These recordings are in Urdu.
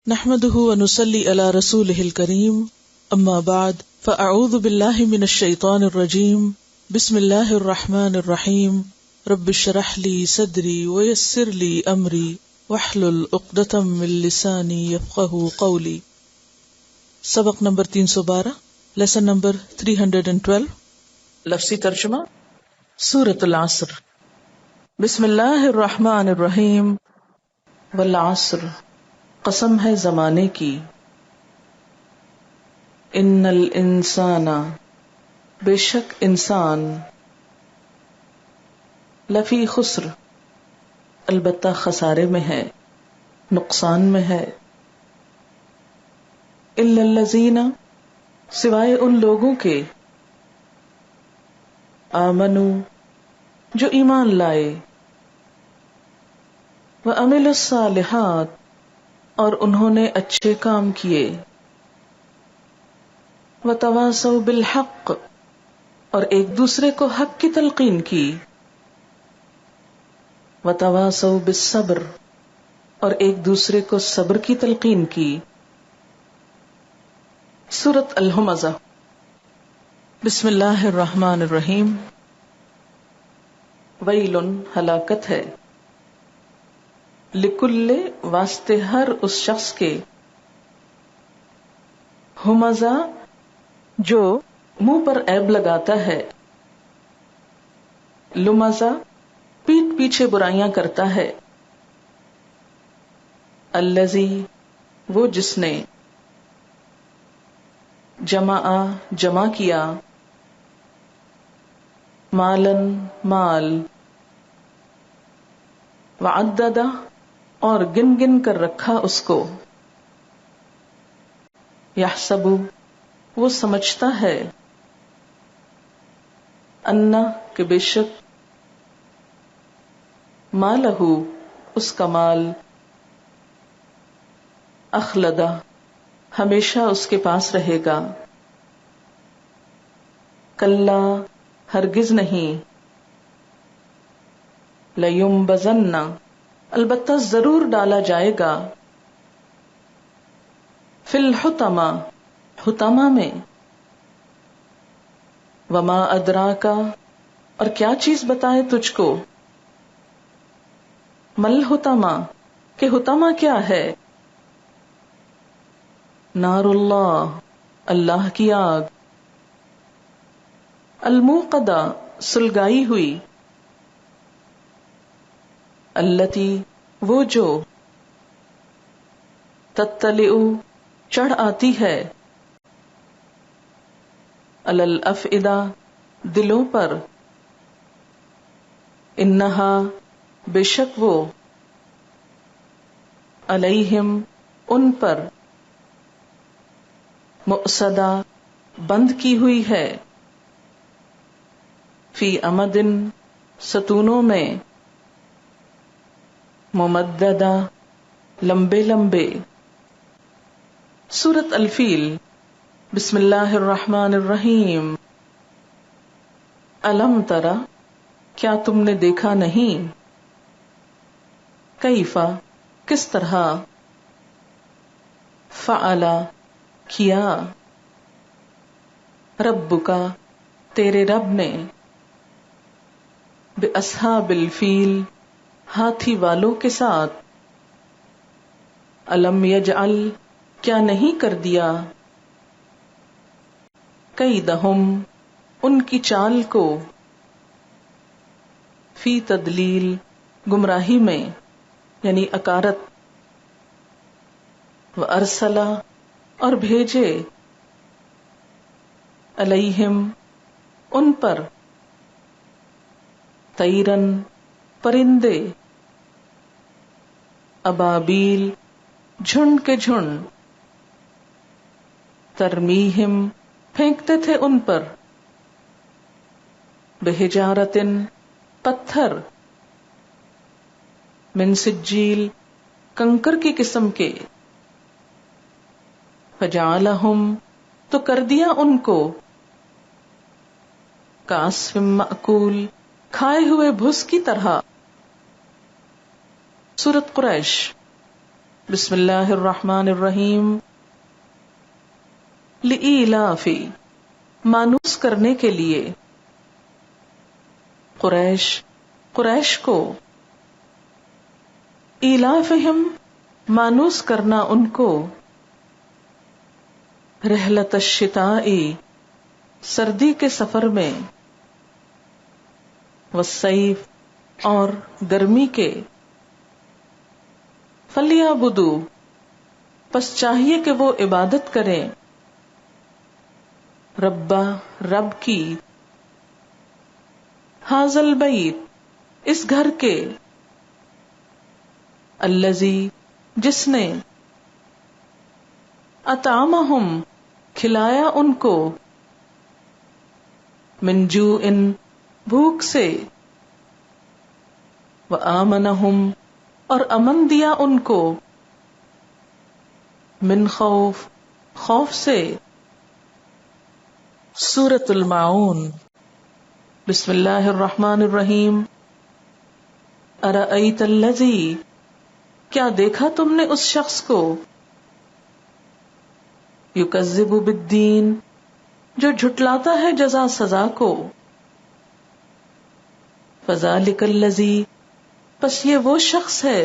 نحمده ونصلي على رسوله الكريم اما بعد فاعوذ بالله من الشيطان الرجيم بسم الله الرحمن الرحيم رب اشرح لي صدري ويسر لي امري واحلل عقدة من لساني يفقهوا قولي. سبق نمبر 312، لیسن نمبر 312. لفظی ترجمہ سورۃ العصر. بسم اللہ الرحمن الرحیم. والعصر، قسم ہے زمانے کی. ان الانسان، بے شک انسان. لفی خسر، البتہ خسارے میں ہے، نقصان میں ہے. الا الذین، سوائے ان لوگوں کے. آمنوا، جو ایمان لائے. وعملوا الصالحات، اور انہوں نے اچھے کام کیے. وتواصوا بالحق، اور ایک دوسرے کو حق کی تلقین کی. وتواصوا بالصبر، اور ایک دوسرے کو صبر کی تلقین کی. سورۃ الہمزہ. بسم اللہ الرحمن الرحیم. ویل، ہلاکت ہے. لکل، واسطے ہر اس شخص کے. ہمزہ، جو منہ پر عیب لگاتا ہے. لمزہ، پیٹھ پیچھے برائیاں کرتا ہے. الذی، وہ جس نے. جمع کیا. مالن، مال. وعددہ، اور گن گن کر رکھا اس کو. یحسب، وہ سمجھتا ہے. انا، کہ بے شک. مالہ، اس کا مال. اخلدہ، ہمیشہ اس کے پاس رہے گا. کلا، ہرگز نہیں. لیمبذن، البتہ ضرور ڈالا جائے گا. فی الحطمہ، حطمہ میں. وما ادراک، اور کیا چیز بتائے تجھ کو. مل حطمہ، کہ حطمہ کیا ہے. نار اللہ، اللہ کی آگ. الموقدہ، سلگائی ہوئی. التی، وہ جو. تطلع، چڑھ آتی ہے. علی الافئدہ، دلوں پر. انہا، بے شک وہ. علیہم، ان پر. مؤصدہ، بند کی ہوئی ہے. فی امد، ستونوں میں. ممددہ، لمبے لمبے. سورۃ الفیل. بسم اللہ الرحمن الرحیم. الم تری، کیا تم نے دیکھا نہیں. کیف، کس طرح. فعل، کیا. ربک، تیرے رب نے. باصحاب الفیل، ہاتھی والوں کے ساتھ. الم یجعل، کیا نہیں کر دیا. کیدہم، ان کی چال کو. فی تدلیل، گمراہی میں، یعنی اکارت. وارسل، اور بھیجے. علیہم، ان پر. طیرن، پرندے. ابابیل، جھنڈ کے جھنڈ. ترمیہم، پھینکتے تھے ان پر. بحجارۃ، پتھر. من سجیل، کنکر کی قسم کے. فجعلہم، تو کر دیا ان کو. کعصف مأکول، کھائے ہوئے بھس کی طرح. سورۃ قریش. بسم اللہ الرحمن الرحیم. لإیلاف، مانوس کرنے کے لیے، قریش کو، ایلافہم مانوس کرنا ان کو، رحلۃ الشتاء سردی کے سفر میں، والصیف اور گرمی کے، فلیعبدوا پس چاہیے کہ وہ عبادت کریں، رب کی، ھذا البیت اس گھر کے، الذی جس نے، اطعمہم کھلایا ان کو، من جوع بھوک سے، وآمنہم اور امن دیا ان کو، من خوف سے. سورۃ الماعون. بسم اللہ الرحمن الرحیم. ارأیت الذی کیا دیکھا تم نے اس شخص کو، یکذب بالدین جو جھٹلاتا ہے جزا سزا کو، فذلک الذی پس یہ وہ شخص ہے،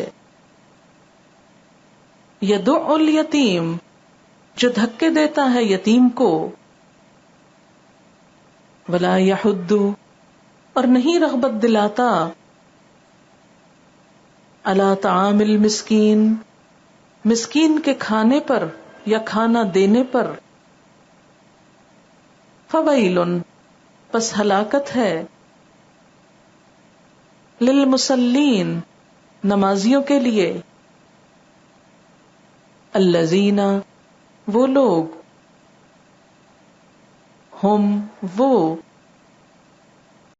یدع الیتیم جو دھکے دیتا ہے یتیم کو، ولا یحض اور نہیں رغبت دلاتا، علی طعام المسکین مسکین کے کھانے پر یا کھانا دینے پر، فویل پس ہلاکت ہے، للمصلین نمازیوں کے لیے، الذین وہ لوگ، ہم وہ،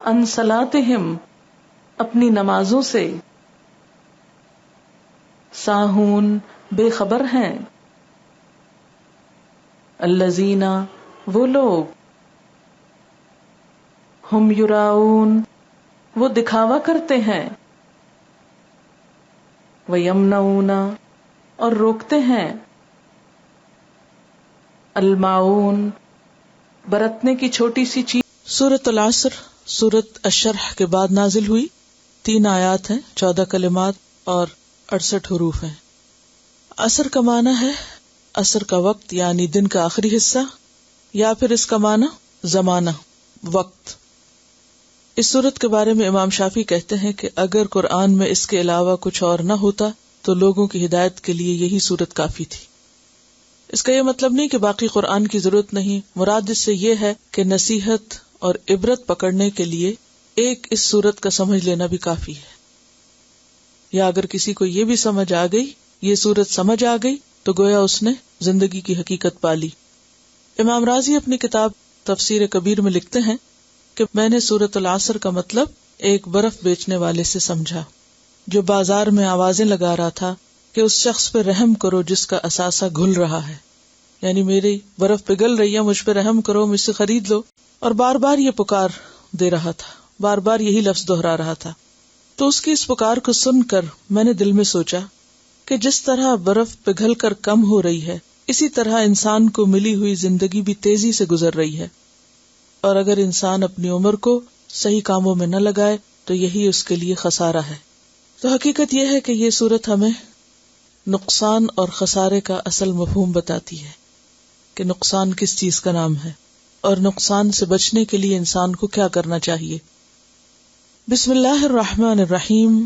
عن صلاتہم اپنی نمازوں سے، ساہون بے خبر ہیں، الذین وہ لوگ، ہم یراؤون وہ دکھاوا کرتے ہیں، ویمنعون اور روکتے ہیں، الماعون برتنے کی چھوٹی سی چیز. سورۃ العصر سورۃ الشرح کے بعد نازل ہوئی، 3 آیات ہیں، 14 کلمات اور 68 حروف ہیں. عصر کا معنی ہے عصر کا وقت، یعنی دن کا آخری حصہ، یا پھر اس کا معنی زمانہ، وقت. اس سورت کے بارے میں امام شافعی کہتے ہیں کہ اگر قرآن میں اس کے علاوہ کچھ اور نہ ہوتا تو لوگوں کی ہدایت کے لیے یہی سورت کافی تھی. اس کا یہ مطلب نہیں کہ باقی قرآن کی ضرورت نہیں، مراد اس سے یہ ہے کہ نصیحت اور عبرت پکڑنے کے لیے ایک اس سورت کا سمجھ لینا بھی کافی ہے. یا اگر کسی کو یہ بھی سمجھ آ گئی، یہ سورت سمجھ آ گئی، تو گویا اس نے زندگی کی حقیقت پالی. امام رازی اپنی کتاب تفسیر کبیر میں لکھتے ہیں کہ میں نے سورۃ العصر کا مطلب ایک برف بیچنے والے سے سمجھا جو بازار میں آوازیں لگا رہا تھا کہ اس شخص پہ رحم کرو جس کا اثاثہ گھل رہا ہے، یعنی میری برف پگھل رہی ہے، مجھ پہ رحم کرو، مجھ سے خرید لو. اور بار بار یہ پکار دے رہا تھا، بار بار یہی لفظ دہرا رہا تھا. تو اس کی اس پکار کو سن کر میں نے دل میں سوچا کہ جس طرح برف پگھل کر کم ہو رہی ہے، اسی طرح انسان کو ملی ہوئی زندگی بھی تیزی سے گزر رہی ہے، اور اگر انسان اپنی عمر کو صحیح کاموں میں نہ لگائے تو یہی اس کے لیے خسارہ ہے. تو حقیقت یہ ہے کہ یہ سورت ہمیں نقصان اور خسارے کا اصل مفہوم بتاتی ہے کہ نقصان کس چیز کا نام ہے اور نقصان سے بچنے کے لیے انسان کو کیا کرنا چاہیے. بسم اللہ الرحمن الرحیم.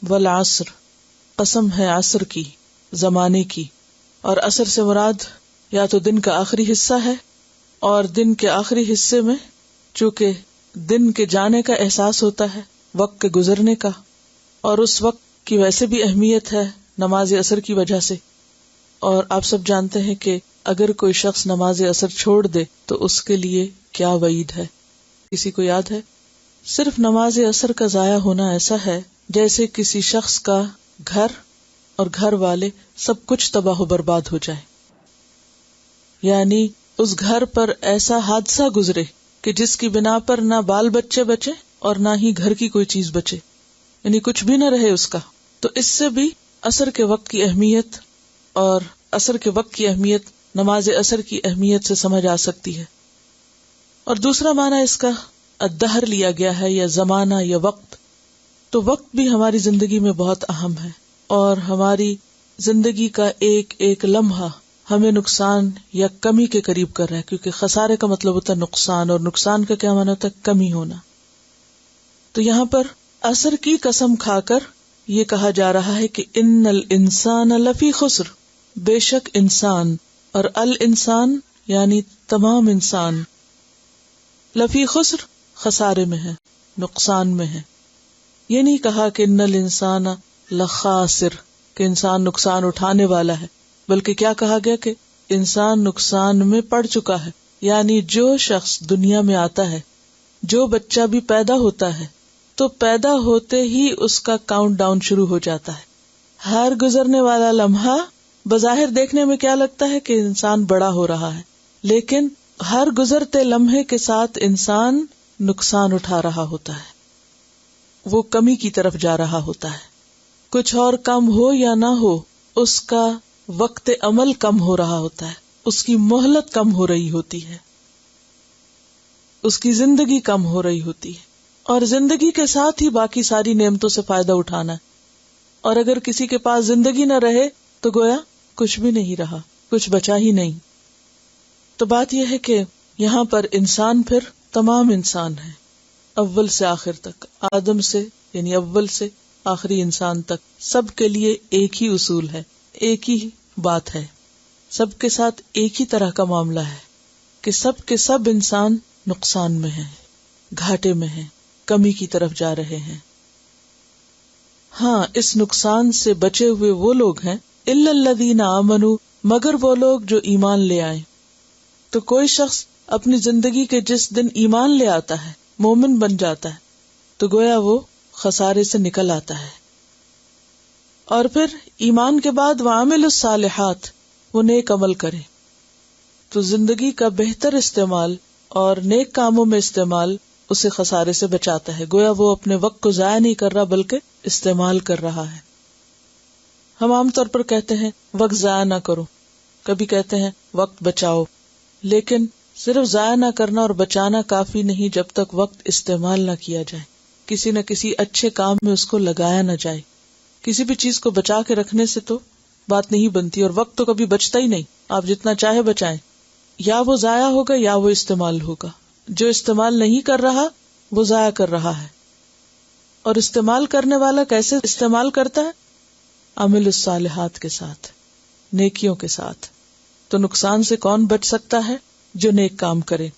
والعصر قسم ہے عصر کی، زمانے کی. اور عصر سے مراد یا تو دن کا آخری حصہ ہے، اور دن کے آخری حصے میں چونکہ دن کے جانے کا احساس ہوتا ہے، وقت کے گزرنے کا، اور اس وقت کی ویسے بھی اہمیت ہے نماز عصر کی وجہ سے. اور آپ سب جانتے ہیں کہ اگر کوئی شخص نماز عصر چھوڑ دے تو اس کے لیے کیا وعید ہے. کسی کو یاد ہے؟ صرف نماز عصر کا ضائع ہونا ایسا ہے جیسے کسی شخص کا گھر اور گھر والے سب کچھ تباہ و برباد ہو جائے. یعنی اس گھر پر ایسا حادثہ گزرے کہ جس کی بنا پر نہ بال بچے بچے اور نہ ہی گھر کی کوئی چیز بچے، یعنی کچھ بھی نہ رہے اس کا. تو اس سے بھی عصر کے وقت کی اہمیت اور عصر کے وقت کی اہمیت نماز عصر کی اہمیت سے سمجھ آ سکتی ہے. اور دوسرا معنی اس کا الدہر لیا گیا ہے، یا زمانہ یا وقت. تو وقت بھی ہماری زندگی میں بہت اہم ہے، اور ہماری زندگی کا ایک ایک لمحہ ہمیں نقصان یا کمی کے قریب کر رہا ہے، کیونکہ خسارے کا مطلب ہوتا ہے نقصان، اور نقصان کا کیا معنی ہوتا ہے؟ کمی ہونا. تو یہاں پر عصر کی قسم کھا کر یہ کہا جا رہا ہے کہ ان الانسان لفی خسر، بے شک انسان، اور الانسان یعنی تمام انسان، لفی خسر خسارے میں ہے، نقصان میں ہے. یہ نہیں کہا کہ ان الانسان لخاسر، کہ انسان نقصان اٹھانے والا ہے، بلکہ کیا کہا گیا کہ انسان نقصان میں پڑ چکا ہے. یعنی جو شخص دنیا میں آتا ہے، جو بچہ بھی پیدا ہوتا ہے، تو پیدا ہوتے ہی اس کا کاؤنٹ ڈاؤن شروع ہو جاتا ہے. ہر گزرنے والا لمحہ بظاہر دیکھنے میں کیا لگتا ہے کہ انسان بڑا ہو رہا ہے، لیکن ہر گزرتے لمحے کے ساتھ انسان نقصان اٹھا رہا ہوتا ہے، وہ کمی کی طرف جا رہا ہوتا ہے. کچھ اور کم ہو یا نہ ہو، اس کا وقت عمل کم ہو رہا ہوتا ہے، اس کی مہلت کم ہو رہی ہوتی ہے، اس کی زندگی کم ہو رہی ہوتی ہے، اور زندگی کے ساتھ ہی باقی ساری نعمتوں سے فائدہ اٹھانا ہے. اور اگر کسی کے پاس زندگی نہ رہے تو گویا کچھ بھی نہیں رہا، کچھ بچا ہی نہیں. تو بات یہ ہے کہ یہاں پر انسان پھر تمام انسان ہے، اول سے آخر تک، آدم سے یعنی اول سے آخری انسان تک، سب کے لیے ایک ہی اصول ہے، ایک ہی بات ہے، سب کے ساتھ ایک ہی طرح کا معاملہ ہے کہ سب کے سب انسان نقصان میں ہیں، گھاٹے میں ہیں، کمی کی طرف جا رہے ہیں. ہاں، اس نقصان سے بچے ہوئے وہ لوگ ہیں الا الذین آمنوا، مگر وہ لوگ جو ایمان لے آئے. تو کوئی شخص اپنی زندگی کے جس دن ایمان لے آتا ہے، مومن بن جاتا ہے، تو گویا وہ خسارے سے نکل آتا ہے. اور پھر ایمان کے بعد وعمل الصالحات، وہ نیک عمل کرے. تو زندگی کا بہتر استعمال اور نیک کاموں میں استعمال اسے خسارے سے بچاتا ہے. گویا وہ اپنے وقت کو ضائع نہیں کر رہا بلکہ استعمال کر رہا ہے. ہم عام طور پر کہتے ہیں وقت ضائع نہ کرو، کبھی کہتے ہیں وقت بچاؤ، لیکن صرف ضائع نہ کرنا اور بچانا کافی نہیں جب تک وقت استعمال نہ کیا جائے، کسی نہ کسی اچھے کام میں اس کو لگایا نہ جائے. کسی بھی چیز کو بچا کے رکھنے سے تو بات نہیں بنتی، اور وقت تو کبھی بچتا ہی نہیں. آپ جتنا چاہے بچائیں، یا وہ ضائع ہوگا یا وہ استعمال ہوگا. جو استعمال نہیں کر رہا وہ ضائع کر رہا ہے. اور استعمال کرنے والا کیسے استعمال کرتا ہے؟ عمل الصالحات کے ساتھ، نیکیوں کے ساتھ. تو نقصان سے کون بچ سکتا ہے؟ جو نیک کام کرے.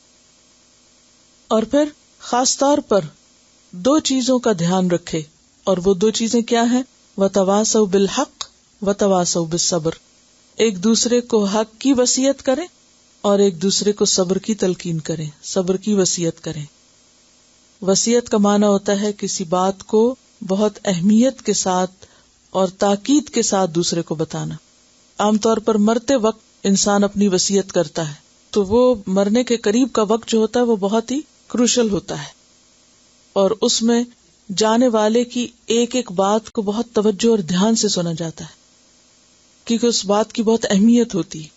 اور پھر خاص طور پر 2 چیزوں کا دھیان رکھے، اور وہ 2 چیزیں کیا ہیں؟ وتواصوا بالحق وتواصوا بالصبر. ایک دوسرے کو حق کی وصیت کریں اور ایک دوسرے کو صبر کی تلقین کریں، صبر کی وصیت کریں. وصیت کا معنی ہوتا ہے کسی بات کو بہت اہمیت کے ساتھ اور تاکید کے ساتھ دوسرے کو بتانا. عام طور پر مرتے وقت انسان اپنی وصیت کرتا ہے، تو وہ مرنے کے قریب کا وقت جو ہوتا ہے وہ بہت ہی کروشل ہوتا ہے، اور اس میں جانے والے کی ایک ایک بات کو بہت توجہ اور دھیان سے سنا جاتا ہے، کیونکہ اس بات کی بہت اہمیت ہوتی ہے.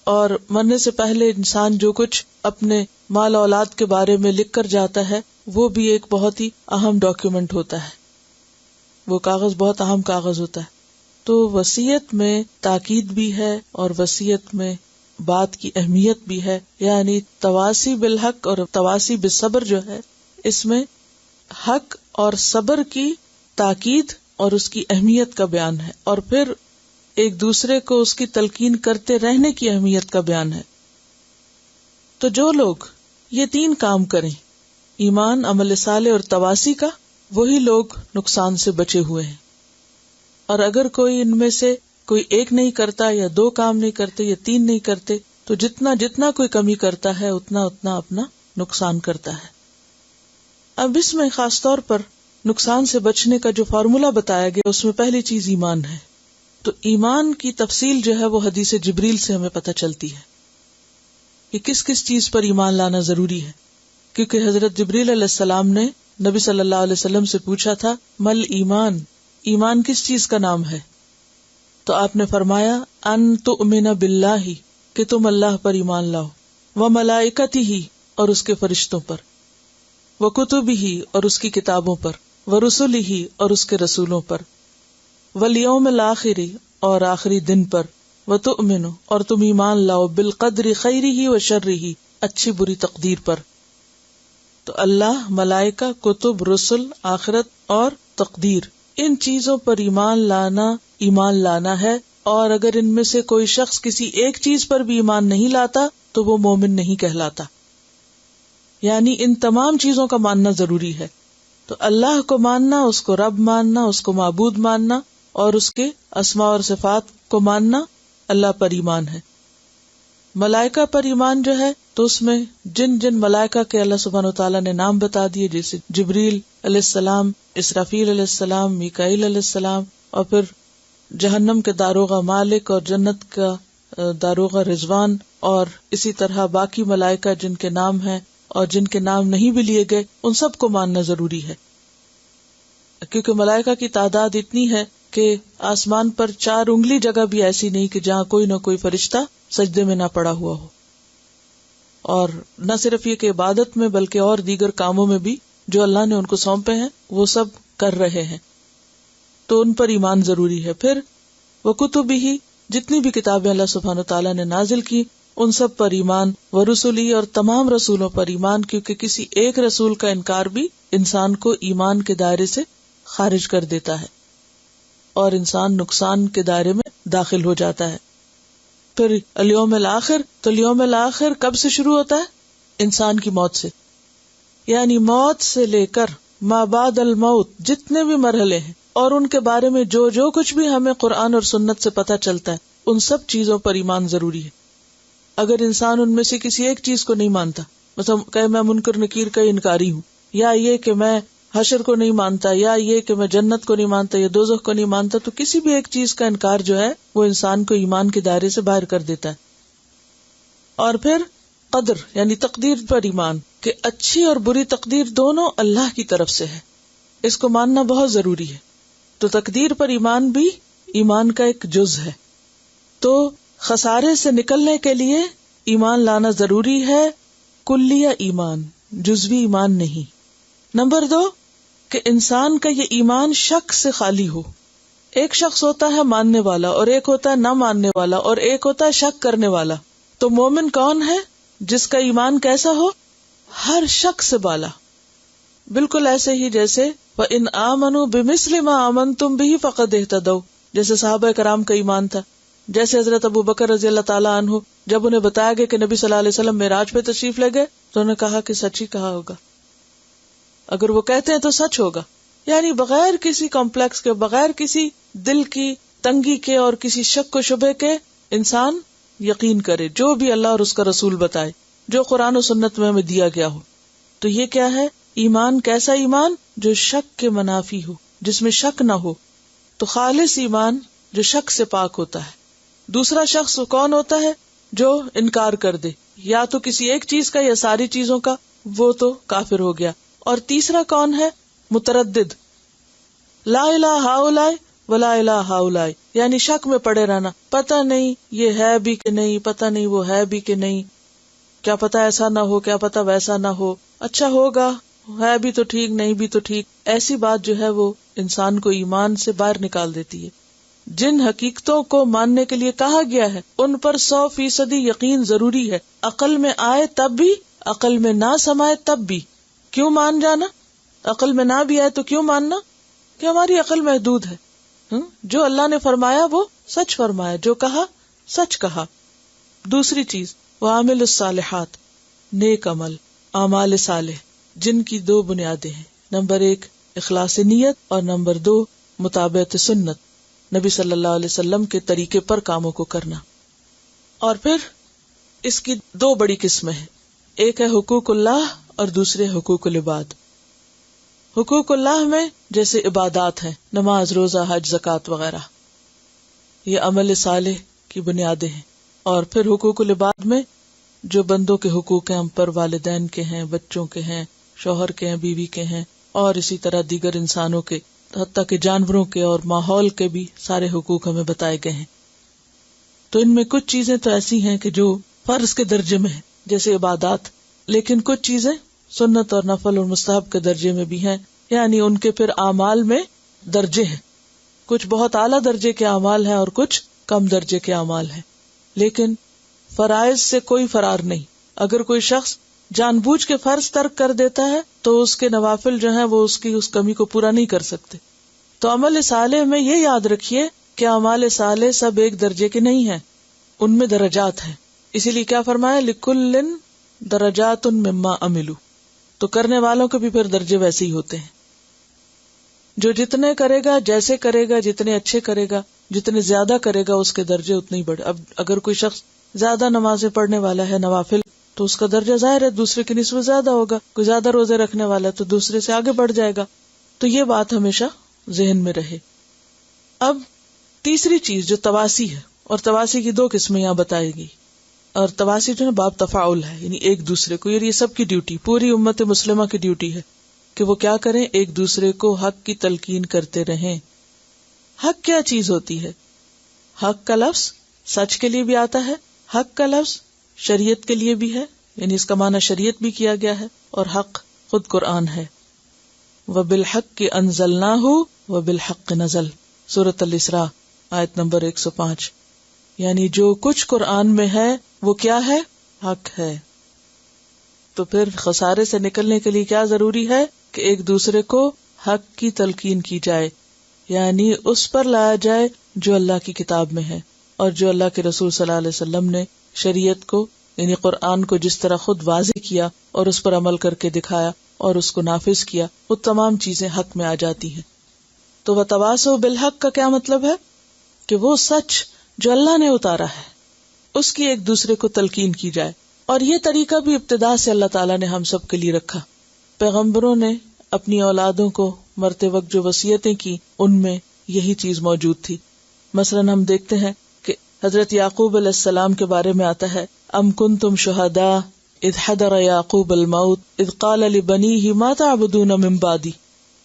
اور مرنے سے پہلے انسان جو کچھ اپنے مال اولاد کے بارے میں لکھ کر جاتا ہے وہ بھی ایک بہت ہی اہم ڈاکیومنٹ ہوتا ہے، وہ کاغذ بہت اہم کاغذ ہوتا ہے. تو وصیت میں تاکید بھی ہے اور وصیت میں بات کی اہمیت بھی ہے. یعنی تواصی بالحق اور تواصی بالصبر جو ہے، اس میں حق اور صبر کی تاکید اور اس کی اہمیت کا بیان ہے، اور پھر ایک دوسرے کو اس کی تلقین کرتے رہنے کی اہمیت کا بیان ہے. تو جو لوگ یہ 3 کام کریں، ایمان، عمل صالح اور تواصی کا، وہی لوگ نقصان سے بچے ہوئے ہیں. اور اگر کوئی ان میں سے کوئی ایک نہیں کرتا، یا 2 کام نہیں کرتے، یا 3 نہیں کرتے، تو جتنا کوئی کمی کرتا ہے اتنا اپنا نقصان کرتا ہے. اب اس میں خاص طور پر نقصان سے بچنے کا جو فارمولا بتایا گیا، اس میں پہلی چیز ایمان ہے. تو ایمان کی تفصیل جو ہے وہ حدیث جبریل سے ہمیں پتہ چلتی ہے کہ کس کس چیز پر ایمان لانا ضروری ہے. کیونکہ حضرت جبریل علیہ السلام نے نبی صلی اللہ علیہ وسلم سے پوچھا تھا، مل ایمان، ایمان کس چیز کا نام ہے؟ تو آپ نے فرمایا ان تؤمن باللہ کہ تم اللہ پر ایمان لاؤ، وملائکتہ اور اس کے فرشتوں پر، وکتبہ اور اس کی کتابوں پر، ورسلہ اور اس کے رسولوں پر، والیوم الآخر اور آخری دن پر، وتؤمن اور تم ایمان لاؤ بالقدر خیرہ وشرہ اچھی بری تقدیر پر۔ تو اللہ، ملائکہ، کتب، رسل، آخرت اور تقدیر، ان چیزوں پر ایمان لانا ہے، اور اگر ان میں سے کوئی شخص کسی ایک چیز پر بھی ایمان نہیں لاتا تو وہ مومن نہیں کہلاتا۔ یعنی ان تمام چیزوں کا ماننا ضروری ہے۔ تو اللہ کو ماننا، اس کو رب ماننا، اس کو معبود ماننا، اور اس کے اسماء اور صفات کو ماننا، اللہ پر ایمان ہے۔ ملائکہ پر ایمان جو ہے تو اس میں جن جن ملائکہ کے اللہ سبحانہ وتعالیٰ نے نام بتا دیے، جیسے جبریل علیہ السلام، اسرافیل علیہ السلام، میکائیل علیہ السلام، اور پھر جہنم کے داروغہ مالک اور جنت کا داروغہ رضوان، اور اسی طرح باقی ملائکہ جن کے نام ہیں اور جن کے نام نہیں بھی لیے گئے، ان سب کو ماننا ضروری ہے، کیونکہ ملائکہ کی تعداد اتنی ہے کہ آسمان پر 4 انگلی جگہ بھی ایسی نہیں کہ جہاں کوئی نہ کوئی فرشتہ سجدے میں نہ پڑا ہوا ہو۔ اور نہ صرف یہ کہ عبادت میں بلکہ اور دیگر کاموں میں بھی جو اللہ نے ان کو سونپے ہیں وہ سب کر رہے ہیں، تو ان پر ایمان ضروری ہے۔ پھر وہ کتبہ، جتنی بھی کتابیں اللہ سبحانہ تعالیٰ نے نازل کی ان سب پر ایمان، ورسلی اور تمام رسولوں پر ایمان، کیونکہ کسی ایک رسول کا انکار بھی انسان کو ایمان کے دائرے سے خارج کر دیتا ہے اور انسان نقصان کے دائرے میں داخل ہو جاتا ہے۔ پھر الیوم الآخر، تو الیوم الآخر کب سے شروع ہوتا ہے؟ انسان کی موت سے، یعنی موت سے لے کر ما بعد الموت جتنے بھی مرحلے ہیں اور ان کے بارے میں جو کچھ بھی ہمیں قرآن اور سنت سے پتہ چلتا ہے، ان سب چیزوں پر ایمان ضروری ہے۔ اگر انسان ان میں سے کسی ایک چیز کو نہیں مانتا، مثلا کہ میں منکر نکیر کا انکاری ہوں، یا یہ کہ میں حشر کو نہیں مانتا، یا یہ کہ میں جنت کو نہیں مانتا یا دوزخ کو نہیں مانتا، تو کسی بھی ایک چیز کا انکار جو ہے وہ انسان کو ایمان کے دائرے سے باہر کر دیتا ہے۔ اور پھر قدر یعنی تقدیر پر ایمان، کہ اچھی اور بری تقدیر دونوں اللہ کی طرف سے ہے، اس کو ماننا بہت ضروری ہے۔ تو تقدیر پر ایمان بھی ایمان کا ایک جز ہے۔ تو خسارے سے نکلنے کے لیے ایمان لانا ضروری ہے، کلیہ ایمان، جزوی ایمان نہیں۔ نمبر 2 کہ انسان کا یہ ایمان شک سے خالی ہو۔ ایک شخص ہوتا ہے ماننے والا، اور ایک ہوتا ہے نہ ماننے والا، اور ایک ہوتا ہے شک کرنے والا۔ تو مومن کون ہے؟ جس کا ایمان کیسا ہو؟ ہر شک سے بالا، بالکل ایسے ہی جیسے وَإِنْ آمَنُوا بِمِثْلِ مَا آمَنْتُمْ بِهِ فَقَدْ اهْتَدَوْا، جیسے صحابہ کرام کا ایمان تھا۔ جیسے حضرت ابو بکر رضی اللہ تعالیٰ عنہ جب انہیں بتایا گیا کہ نبی صلی اللہ علیہ وسلم معراج پہ تشریف لے گئے تو انہوں نے کہا کہ سچ ہی کہا ہوگا، اگر وہ کہتے ہیں تو سچ ہوگا۔ یعنی بغیر کسی کمپلیکس کے، بغیر کسی دل کی تنگی کے اور کسی شک و شبہ کے انسان یقین کرے جو بھی اللہ اور اس کا رسول بتائے، جو قرآن و سنت میں ہمیں دیا گیا ہو۔ تو یہ کیا ہے؟ ایمان کیسا ایمان؟ جو شک کے منافی ہو، جس میں شک نہ ہو۔ تو خالص ایمان جو شک سے پاک ہوتا ہے۔ دوسرا شخص کون ہوتا ہے؟ جو انکار کر دے، یا تو کسی ایک چیز کا یا ساری چیزوں کا، وہ تو کافر ہو گیا۔ اور تیسرا کون ہے؟ متردد، لا الہ ہؤلاء ولا الہ ہؤلاء، یعنی شک میں پڑے رہنا، پتہ نہیں یہ ہے بھی کہ نہیں، پتہ نہیں وہ ہے بھی کہ نہیں، کیا پتہ ایسا نہ ہو، کیا پتہ ویسا نہ ہو، اچھا ہوگا، ہے بھی تو ٹھیک، نہیں بھی تو ٹھیک۔ ایسی بات جو ہے وہ انسان کو ایمان سے باہر نکال دیتی ہے۔ جن حقیقتوں کو ماننے کے لیے کہا گیا ہے ان پر 100% یقین ضروری ہے، عقل میں آئے تب بھی، عقل میں نہ سمائے تب بھی۔ کیوں مان جانا؟ عقل میں نہ بھی آئے تو کیوں ماننا؟ کہ ہماری عقل محدود ہے۔ جو اللہ نے فرمایا وہ سچ فرمایا، جو کہا سچ کہا۔ دوسری چیز وعامل الصالحات، نیک عمل، اعمال صالح، جن کی 2 بنیادیں ہیں، نمبر 1 اخلاص نیت، اور نمبر 2 مطابقت سنت، نبی صلی اللہ علیہ وسلم کے طریقے پر کاموں کو کرنا۔ اور پھر اس کی 2 بڑی قسمیں ہیں، ایک ہے حقوق اللہ اور دوسرے حقوق العباد۔ حقوق اللہ میں جیسے عبادات ہیں، نماز، روزہ، حج، زکوٰۃ وغیرہ، یہ عمل صالح کی بنیادیں ہیں۔ اور پھر حقوق العباد میں جو بندوں کے حقوق ہیں ہم پر، والدین کے ہیں، بچوں کے ہیں، شوہر کے ہیں، بیوی کے ہیں، اور اسی طرح دیگر انسانوں کے، حتیٰ کہ جانوروں کے اور ماحول کے بھی سارے حقوق ہمیں بتائے گئے ہیں. تو ان میں کچھ چیزیں تو ایسی ہیں کہ جو فرض کے درجے میں ہیں جیسے عبادات، لیکن کچھ چیزیں سنت اور نفل اور مستحب کے درجے میں بھی ہیں، یعنی ان کے پھر اعمال میں درجے ہیں. کچھ بہت اعلیٰ درجے کے اعمال ہیں اور کچھ کم درجے کے اعمال ہیں. لیکن فرائض سے کوئی فرار نہیں. اگر کوئی شخص جان بوجھ کے فرض ترک کر دیتا ہے تو اس کے نوافل جو ہیں وہ اس کی اس کمی کو پورا نہیں کر سکتے. تو عمل صالح میں یہ یاد رکھیے کہ اعمال صالح سب ایک درجے کے نہیں ہیں، ان میں درجات ہیں. اسی لیے کیا فرمایا، لِكُلٍّ درجات مما عملوا. تو کرنے والوں کے بھی پھر درجے ویسے ہی ہوتے ہیں. جو جتنے کرے گا، جیسے کرے گا، جتنے اچھے کرے گا، جتنے زیادہ کرے گا، اس کے درجے اتنے ہی بڑھے. اب اگر کوئی شخص زیادہ نمازیں پڑھنے والا ہے نوافل تو اس کا درجہ ظاہر ہے دوسرے کی نسبت زیادہ ہوگا. کوئی زیادہ روزے رکھنے والا ہے تو دوسرے سے آگے بڑھ جائے گا. تو یہ بات ہمیشہ ذہن میں رہے. اب تیسری چیز جو تواسی ہے، اور تواسی کی 2 قسمیں یہاں بتائے گی. اور تواسی جو ہے باب تفاعل ہے، یعنی ایک دوسرے کو، یہ سب کی ڈیوٹی، پوری امت مسلمہ کی ڈیوٹی ہے کہ وہ کیا کریں، ایک دوسرے کو حق کی تلقین کرتے رہیں. حق کیا چیز ہوتی ہے؟ حق کا لفظ سچ کے لیے بھی آتا ہے، حق کا لفظ شریعت کے لیے بھی ہے، یعنی اس کا معنی شریعت بھی کیا گیا ہے، اور حق خود قرآن ہے. وَبِالْحَقِّ أَنزَلْنَاهُ وَبِالْحَقِّ نَزَلَ، سورۃ الاسراء آیت نمبر 105. یعنی جو کچھ قرآن میں ہے وہ کیا ہے؟ حق ہے. تو پھر خسارے سے نکلنے کے لیے کیا ضروری ہے کہ ایک دوسرے کو حق کی تلقین کی جائے، یعنی اس پر لایا جائے جو اللہ کی کتاب میں ہے اور جو اللہ کے رسول صلی اللہ علیہ وسلم نے شریعت کو یعنی قرآن کو جس طرح خود واضح کیا اور اس پر عمل کر کے دکھایا اور اس کو نافذ کیا، وہ تمام چیزیں حق میں آ جاتی ہیں. تو وتواصوا بالحق کا کیا مطلب ہے کہ وہ سچ جو اللہ نے اتارا ہے اس کی ایک دوسرے کو تلقین کی جائے. اور یہ طریقہ بھی ابتدا سے اللہ تعالیٰ نے ہم سب کے لیے رکھا. پیغمبروں نے اپنی اولادوں کو مرتے وقت جو وصیتیں کی ان میں یہی چیز موجود تھی. مثلا ہم دیکھتے ہیں کہ حضرت یعقوب علیہ السلام کے بارے میں آتا ہے، ام کنتم شہداء اذ حضر یعقوب الموت اذ قال لبنیہ ما تعبدون من بعدی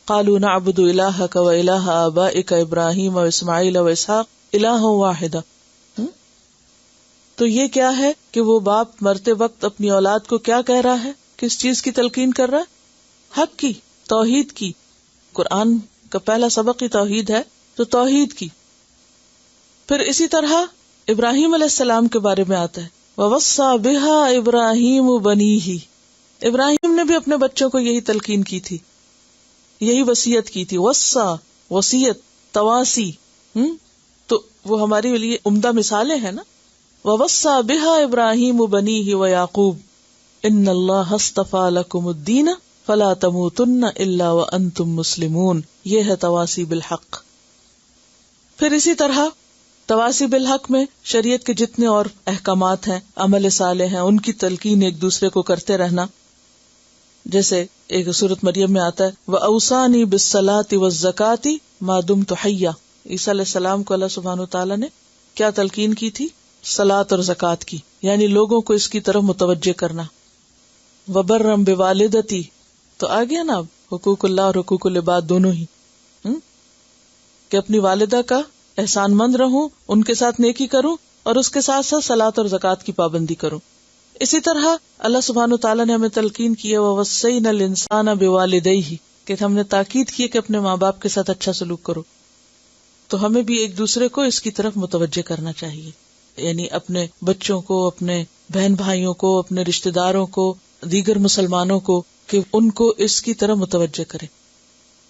قالوا نعبد الہک و الہ آبائک ابراہیم و اسماعیل و اسحاق الہ واحدا. تو یہ کیا ہے کہ وہ باپ مرتے وقت اپنی اولاد کو کیا کہہ رہا ہے، کس چیز کی تلقین کر رہا ہے؟ حق کی، توحید کی. قرآن کا پہلا سبق ہی توحید ہے، تو توحید کی. پھر اسی طرح ابراہیم علیہ السلام کے بارے میں آتا ہے، وَوَصَّى بِهَا إِبْرَاهِيمُ بَنِيهِ. ابراہیم نے بھی اپنے بچوں کو یہی تلقین کی تھی، یہی وصیت کی تھی. وصا، وصیت، تواسی. تو وہ ہمارے لیے عمدہ مثالیں ہیں نا. وَوَصَّى بِهَا إِبْرَاهِيمُ بَنِيهِ وَيَعْقُوبُ إِنَّ اللَّهَ اصْطَفَىٰ لَكُمُ الدِّينَ فَلَا تَمُوتُنَّ إِلَّا وَأَنْتُمْ مُسْلِمُونَ. یہ ہے تواسی بالحق. پھر اسی طرح تواسی بالحق میں شریعت کے جتنے اور احکامات ہیں، عمل صالح ہیں، ان کی تلقین ایک دوسرے کو کرتے رہنا. جیسے ایک سورۃ مریم میں آتا ہے، وَأَوْصَانِي بِالصَّلَاةِ وَالزَّكَاةِ مَا دُمْتُ حَيًّا. عیسیٰ علیہ السلام کو اللہ سبحانہ وتعالیٰ نے کیا تلقین کی تھی؟ صلاۃ اور زکوٰۃ کی، یعنی لوگوں کو اس کی طرف متوجہ کرنا. وَبَرًّا بِوَالِدَتِي، تو آ گیا نا اب حقوق اللہ اور حقوق العباد دونوں ہی، کہ اپنی والدہ کا احسان مند رہوں، ان کے ساتھ نیکی کروں اور اس کے ساتھ ساتھ صلاۃ اور زکوٰۃ کی پابندی کروں. اسی طرح اللہ سبحانہ وتعالیٰ نے ہمیں تلقین کی ہے، وَوَصَّيْنَا الْإِنسَانَ بِوَالِدَيْهِ، کہ ہم نے تاکید کی ہے کہ اپنے ماں باپ کے ساتھ اچھا سلوک کرو. تو ہمیں بھی ایک دوسرے کو اس کی طرف متوجہ کرنا چاہیے، یعنی اپنے بچوں کو، اپنے بہن بھائیوں کو، اپنے رشتہ داروں کو، دیگر مسلمانوں کو، کہ ان کو اس کی طرف متوجہ کریں.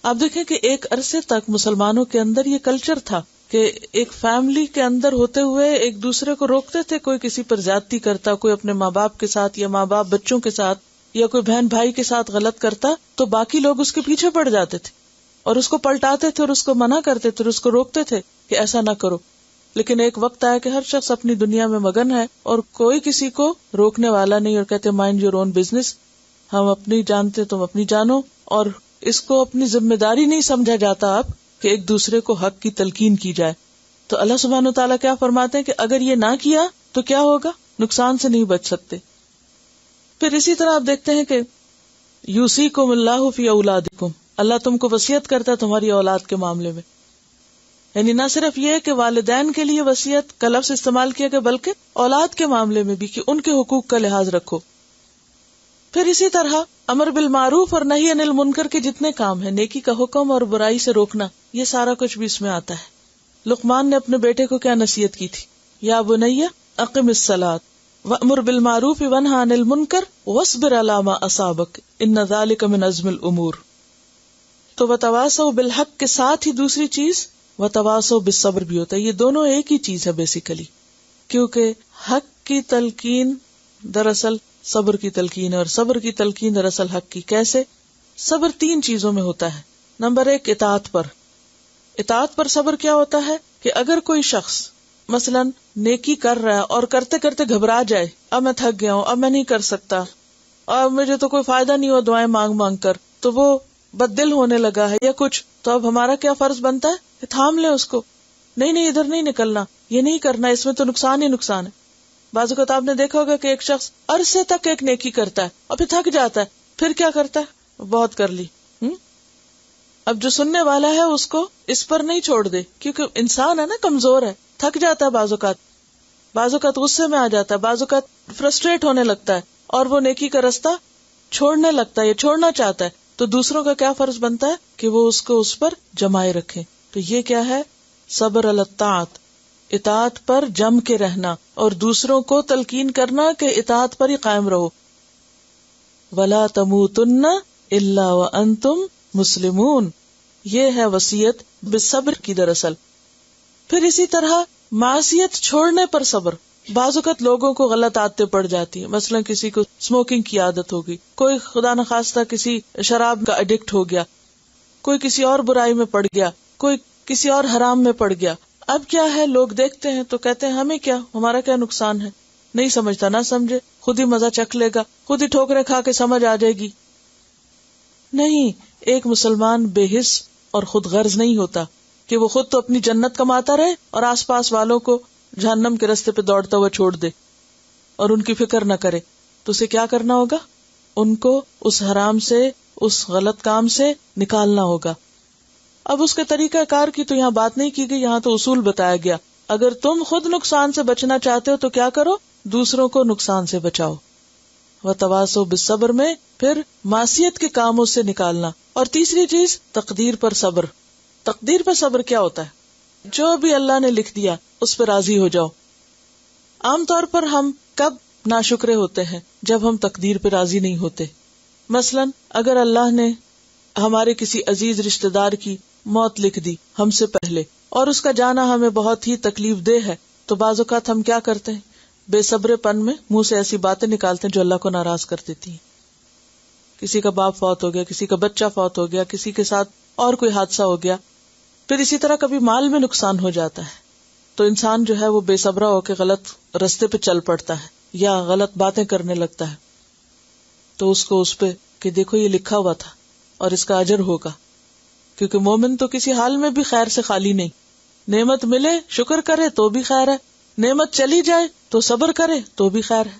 آپ دیکھیں کہ ایک عرصے تک مسلمانوں کے اندر یہ کلچر تھا کہ ایک فیملی کے اندر ہوتے ہوئے ایک دوسرے کو روکتے تھے. کوئی کسی پر زیادتی کرتا، کوئی اپنے ماں باپ کے ساتھ یا ماں باپ بچوں کے ساتھ یا کوئی بہن بھائی کے ساتھ غلط کرتا تو باقی لوگ اس کے پیچھے پڑ جاتے تھے اور اس کو پلٹاتے تھے اور اس کو منع کرتے تھے اور اس کو روکتے تھے کہ ایسا نہ کرو. لیکن ایک وقت آیا کہ ہر شخص اپنی دنیا میں مگن ہے اور کوئی کسی کو روکنے والا نہیں، اور کہتے مائنڈ یور اون بزنس، ہم اپنی جانتے تم اپنی جانو. اور اس کو اپنی ذمہ داری نہیں سمجھا جاتا اب کہ ایک دوسرے کو حق کی تلقین کی جائے. تو اللہ سبحانہ وتعالیٰ کیا فرماتے ہیں کہ اگر یہ نہ کیا تو کیا ہوگا؟ نقصان سے نہیں بچ سکتے. پھر اسی طرح آپ دیکھتے ہیں کہ یوصیکم اللہ فی اولادکم، اللہ تم کو وصیت کرتا ہے تمہاری اولاد کے معاملے میں. یعنی نہ صرف یہ کہ والدین کے لیے وصیت کا لفظ استعمال کیا گیا بلکہ اولاد کے معاملے میں بھی کہ ان کے حقوق کا لحاظ رکھو. پھر اسی طرح امر بالمعروف اور نہی عن المنکر کے جتنے کام ہیں، نیکی کا حکم اور برائی سے روکنا، یہ سارا کچھ بھی اس میں آتا ہے. لقمان نے اپنے بیٹے کو کیا نصیحت کی تھی؟ یا بنی اقم الصلاۃ وامر بالمعروف وانہ عن المنکر واصبر علی ما اصابک ان ذلک من عزم الامور. تو وتواصوا بالحق کے ساتھ ہی دوسری چیز وتواصوا بالصبر بھی ہوتا ہے. یہ دونوں ایک ہی چیز ہے بیسیکلی، کیونکہ حق کی تلقین دراصل صبر کی تلقین ہے اور صبر کی تلقین دراصل حق کی. کیسے؟ صبر 3 چیزوں میں ہوتا ہے. نمبر 1 اطاعت پر. اطاعت پر صبر کیا ہوتا ہے کہ اگر کوئی شخص مثلا نیکی کر رہا ہے اور کرتے کرتے گھبرا جائے، اب میں تھک گیا ہوں، اب میں نہیں کر سکتا، اور مجھے تو کوئی فائدہ نہیں ہوا دعائیں مانگ مانگ کر، تو وہ بد دل ہونے لگا ہے یا کچھ، تو اب ہمارا کیا فرض بنتا ہے کہ تھام لیں اس کو، نہیں ادھر نہیں نکلنا، یہ نہیں کرنا، اس میں تو نقصان ہی نقصان ہے. بعض اوقات آپ نے دیکھا ہوگا کہ ایک شخص عرصے تک ایک نیکی کرتا ہے اور پھر تھک جاتا ہے، پھر کیا کرتا ہے؟ بہت کر لی. اب جو سننے والا ہے اس کو اس پر نہیں چھوڑ دے، کیونکہ انسان ہے نا، کمزور ہے، تھک جاتا ہے، بعض اوقات غصے میں آ جاتا ہے، بعض اوقات فرسٹریٹ ہونے لگتا ہے اور وہ نیکی کا رستہ چھوڑنے لگتا ہے یا چھوڑنا چاہتا ہے. تو دوسروں کا کیا فرض بنتا ہے کہ وہ اس کو اس پر جمائے رکھیں. تو یہ کیا ہے؟ صبر علی الطاعت، اطاعت پر جم کے رہنا اور دوسروں کو تلقین کرنا کہ اطاعت پر ہی قائم رہو. وَلَا تَمُوتُنَّ إِلَّا وَأَنْتُمْ مسلمون. یہ ہے وصیت بالصبر کی دراصل. پھر اسی طرح معصیت چھوڑنے پر صبر. بعض اوقات لوگوں کو غلط عادتیں پڑ جاتی ہیں، مثلا کسی کو اسموکنگ کی عادت ہوگی، کوئی خدا نخواستہ کسی شراب کا ایڈکٹ ہو گیا، کوئی کسی اور برائی میں پڑ گیا، کوئی کسی اور حرام میں پڑ گیا. اب کیا ہے، لوگ دیکھتے ہیں تو کہتے ہیں ہمیں کیا، ہمارا کیا نقصان ہے، نہیں سمجھتا نہ سمجھے، خود ہی مزہ چکھ لے گا، خود ہی ٹھوکریں کھا کے سمجھ آ جائے گی. نہیں، ایک مسلمان بے حس اور خود غرض نہیں ہوتا کہ وہ خود تو اپنی جنت کماتا رہے اور آس پاس والوں کو جہنم کے راستے پہ دوڑتا ہوا چھوڑ دے اور ان کی فکر نہ کرے. تو اسے کیا کرنا ہوگا؟ ان کو اس حرام سے، اس غلط کام سے نکالنا ہوگا. اب اس کے طریقہ کار کی تو یہاں بات نہیں کی گئی، یہاں تو اصول بتایا گیا. اگر تم خود نقصان سے بچنا چاہتے ہو تو کیا کرو؟ دوسروں کو نقصان سے بچاؤ. وتواصوا بالصبر میں پھر معصیت کے کاموں سے نکالنا. اور تیسری چیز تقدیر پر صبر. تقدیر پر صبر کیا ہوتا ہے؟ جو بھی اللہ نے لکھ دیا اس پہ راضی ہو جاؤ. عام طور پر ہم کب ناشکرے ہوتے ہیں؟ جب ہم تقدیر پہ راضی نہیں ہوتے. مثلا اگر اللہ نے ہمارے کسی عزیز رشتہ دار کی موت لکھ دی ہم سے پہلے اور اس کا جانا ہمیں بہت ہی تکلیف دہ ہے، تو بعض اوقات ہم کیا کرتے ہیں؟ بے صبر پن میں منہ سے ایسی باتیں نکالتے ہیں جو اللہ کو ناراض کر دیتی ہیں. کسی کا باپ فوت ہو گیا، کسی کا بچہ فوت ہو گیا، کسی کے ساتھ اور کوئی حادثہ ہو گیا. پھر اسی طرح کبھی مال میں نقصان ہو جاتا ہے تو انسان جو ہے وہ بے صبرا ہو کے غلط رستے پہ چل پڑتا ہے یا غلط باتیں کرنے لگتا ہے. تو اس کو اس پہ کہ دیکھو یہ لکھا ہوا تھا اور اس کا اجر ہوگا، کیونکہ مومن تو کسی حال میں بھی خیر سے خالی نہیں. نعمت ملے شکر کرے تو بھی خیر ہے، نعمت چلی جائے تو صبر کرے تو بھی خیر ہے،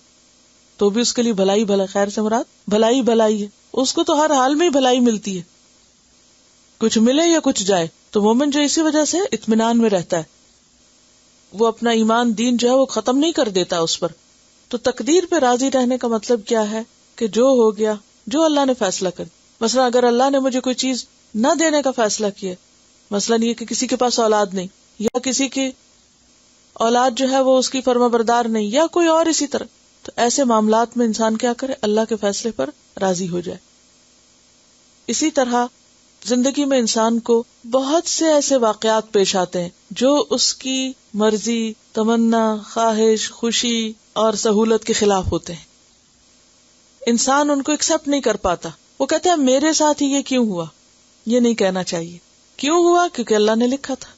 تو بھی اس کے لیے بھلائی. خیر سے مراد بھلائی ہے، اس کو تو ہر حال میں ہی بھلائی ملتی ہے، کچھ ملے یا کچھ جائے. تو مومن جو اسی وجہ سے اطمینان میں رہتا ہے، وہ اپنا ایمان دین جو ہے وہ ختم نہیں کر دیتا اس پر. تو تقدیر پہ راضی رہنے کا مطلب کیا ہے کہ جو ہو گیا، جو اللہ نے فیصلہ کر. مثلا اگر اللہ نے مجھے کوئی چیز نہ دینے کا فیصلہ کیا، مثلا یہ کہ کسی کے پاس اولاد نہیں، یا کسی کی اولاد جو ہے وہ اس کی فرما بردار نہیں، یا کوئی اور اسی طرح، تو ایسے معاملات میں انسان کیا کرے؟ اللہ کے فیصلے پر راضی ہو جائے. اسی طرح زندگی میں انسان کو بہت سے ایسے واقعات پیش آتے ہیں جو اس کی مرضی، تمنا، خواہش، خوشی اور سہولت کے خلاف ہوتے ہیں. انسان ان کو ایکسپٹ نہیں کر پاتا. وہ کہتے ہیں میرے ساتھ ہی یہ کیوں ہوا. یہ نہیں کہنا چاہیے. کیوں ہوا؟ کیونکہ اللہ نے لکھا تھا.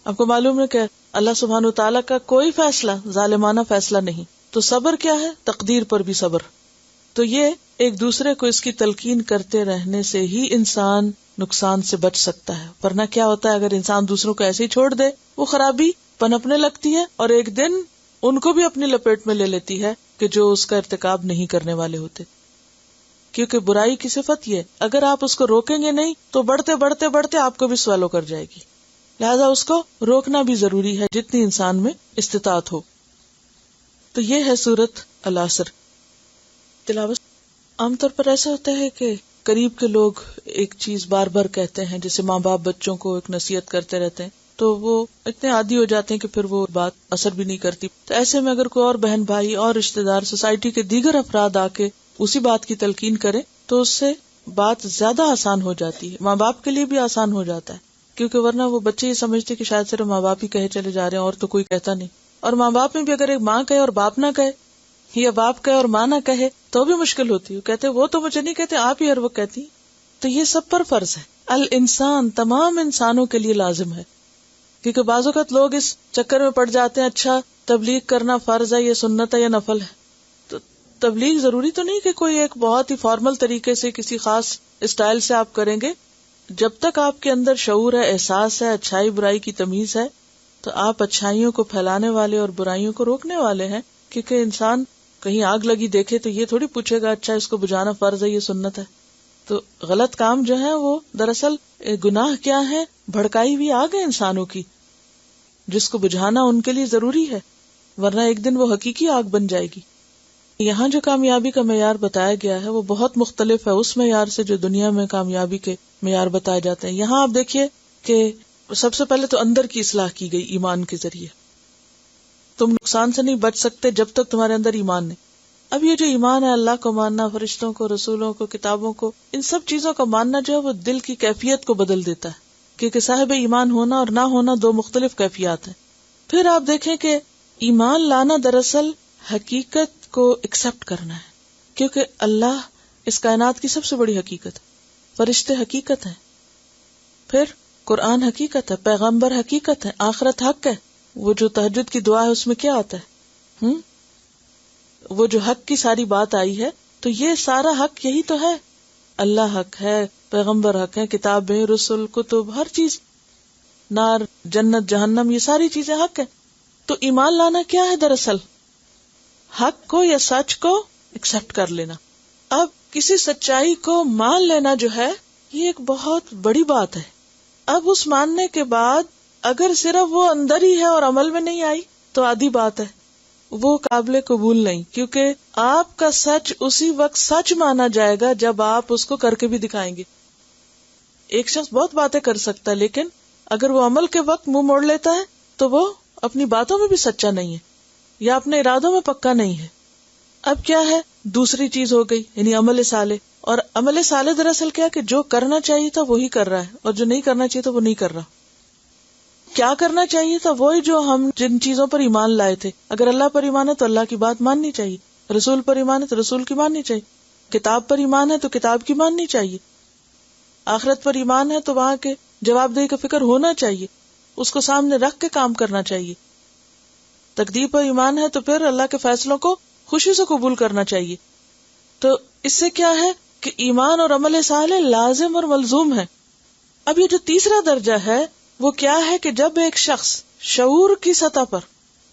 آپ کو معلوم ہے کہ اللہ سبحانہ وتعالیٰ کا کوئی فیصلہ ظالمانہ فیصلہ نہیں. تو صبر کیا ہے؟ تقدیر پر بھی صبر. تو یہ ایک دوسرے کو اس کی تلقین کرتے رہنے سے ہی انسان نقصان سے بچ سکتا ہے. ورنہ کیا ہوتا ہے اگر انسان دوسروں کو ایسے ہی چھوڑ دے، وہ خرابی پنپنے لگتی ہے اور ایک دن ان کو بھی اپنی لپیٹ میں لے لیتی ہے کہ جو اس کا ارتکاب نہیں کرنے والے ہوتے. کیونکہ برائی کی صفت یہ، اگر آپ اس کو روکیں گے نہیں تو بڑھتے بڑھتے بڑھتے آپ کو بھی سوالو کر جائے گی، لہذا اس کو روکنا بھی ضروری ہے جتنی انسان میں استطاعت ہو۔ تو یہ ہے سورۃ العصر۔ تلاوت عام طور پر ایسا ہوتا ہے کہ قریب کے لوگ ایک چیز بار بار کہتے ہیں، جیسے ماں باپ بچوں کو ایک نصیحت کرتے رہتے ہیں تو وہ اتنے عادی ہو جاتے ہیں کہ پھر وہ بات اثر بھی نہیں کرتی۔ تو ایسے میں اگر کوئی اور بہن بھائی اور رشتہ دار سوسائٹی کے دیگر افراد آ کے اسی بات کی تلقین کرے تو اس سے بات زیادہ آسان ہو جاتی ہے، ماں باپ کے لیے بھی آسان ہو جاتا ہے، کیونکہ ورنہ وہ بچے یہ سمجھتے کہ شاید صرف ماں باپ ہی کہے چلے جا رہے ہیں اور تو کوئی کہتا نہیں۔ اور ماں باپ میں بھی اگر ایک ماں کہے اور باپ نہ کہے یا باپ کہے اور ماں نہ کہے تو بھی مشکل ہوتی ہے، کہتے وہ تو مجھے نہیں کہتے، آپ ہی ہر وقت کہتی۔ تو یہ سب پر فرض ہے، الانسان تمام انسانوں کے لیے لازم ہے، کیونکہ بعض اوقات لوگ اس چکر میں پڑ جاتے ہیں اچھا تبلیغ کرنا فرض ہے یا سنت ہے یا نفل ہے۔ تو تبلیغ ضروری تو نہیں کہ کوئی ایک بہت ہی فارمل طریقے سے کسی خاص اسٹائل سے آپ کریں گے، جب تک آپ کے اندر شعور ہے، احساس ہے، اچھائی برائی کی تمیز ہے تو آپ اچھائیوں کو پھیلانے والے اور برائیوں کو روکنے والے ہیں۔ کیونکہ انسان کہیں آگ لگی دیکھے تو یہ تھوڑی پوچھے گا اچھا اس کو بجھانا فرض ہے یہ سنت ہے۔ تو غلط کام جو ہے وہ دراصل گناہ کیا ہے، بھڑکائی ہوئی آگ ہے انسانوں کی، جس کو بجھانا ان کے لیے ضروری ہے، ورنہ ایک دن وہ حقیقی آگ بن جائے گی۔ یہاں جو کامیابی کا معیار بتایا گیا ہے وہ بہت مختلف ہے اس معیار سے جو دنیا میں کامیابی کے معیار بتائے جاتے ہیں۔ یہاں آپ دیکھیے کہ سب سے پہلے تو اندر کی اصلاح کی گئی ایمان کے ذریعے۔ تم نقصان سے نہیں بچ سکتے جب تک تمہارے اندر ایمان نہیں۔ اب یہ جو ایمان ہے، اللہ کو ماننا، فرشتوں کو، رسولوں کو، کتابوں کو، ان سب چیزوں کا ماننا جو ہے وہ دل کی کیفیت کو بدل دیتا ہے، کیونکہ صاحب ایمان ہونا اور نہ ہونا دو مختلف کیفیات ہیں۔ پھر آپ دیکھیں کہ ایمان لانا دراصل حقیقت کو ایکسپٹ کرنا ہے، کیونکہ اللہ اس کائنات کی سب سے بڑی حقیقت ہے، فرشتے حقیقت ہیں، پھر قرآن حقیقت ہے، پیغمبر حقیقت ہے، آخرت حق ہے۔ وہ جو تہجد کی دعا ہے اس میں کیا آتا ہے؟ وہ جو حق کی ساری بات آئی ہے تو یہ سارا حق یہی تو ہے، اللہ حق ہے، پیغمبر حق ہے، کتابیں، رسل، کتب، ہر چیز، نار، جنت، جہنم، یہ ساری چیزیں حق ہے۔ تو ایمان لانا کیا ہے دراصل؟ حق کو یا سچ کو ایکسپٹ کر لینا۔ اب کسی سچائی کو مان لینا جو ہے یہ ایک بہت بڑی بات ہے۔ اب اس ماننے کے بعد اگر صرف وہ اندر ہی ہے اور عمل میں نہیں آئی تو آدھی بات ہے، وہ قابل قبول نہیں، کیونکہ آپ کا سچ اسی وقت سچ مانا جائے گا جب آپ اس کو کر کے بھی دکھائیں گے۔ ایک شخص بہت باتیں کر سکتا ہے لیکن اگر وہ عمل کے وقت منہ موڑ لیتا ہے تو وہ اپنی باتوں میں بھی سچا نہیں ہے یا اپنے ارادوں میں پکا نہیں ہے۔ اب کیا ہے؟ دوسری چیز ہو گئی یعنی عمل صالح، اور عمل صالح دراصل کیا کہ جو کرنا چاہیے تھا وہی کر رہا ہے اور جو نہیں کرنا چاہیے تھا وہ نہیں کر رہا۔ کیا کرنا چاہیے تھا؟ وہی جو ہم جن چیزوں پر ایمان لائے تھے۔ اگر اللہ پر ایمان ہے تو اللہ کی بات ماننی چاہیے، رسول پر ایمان ہے تو رسول کی ماننی چاہیے، کتاب پر ایمان ہے تو کتاب کی ماننی چاہیے، آخرت پر ایمان ہے تو وہاں کے جواب دہی کا فکر ہونا چاہیے، اس کو سامنے رکھ کے کام کرنا چاہیے۔ تقدیر پر ایمان ہے تو پھر اللہ کے فیصلوں کو خوشی سے قبول کرنا چاہیے۔ تو اس سے کیا ہے کہ ایمان اور عمل صالح لازم اور ملزوم ہے۔ اب یہ جو تیسرا درجہ ہے وہ کیا ہے کہ جب ایک شخص شعور کی سطح پر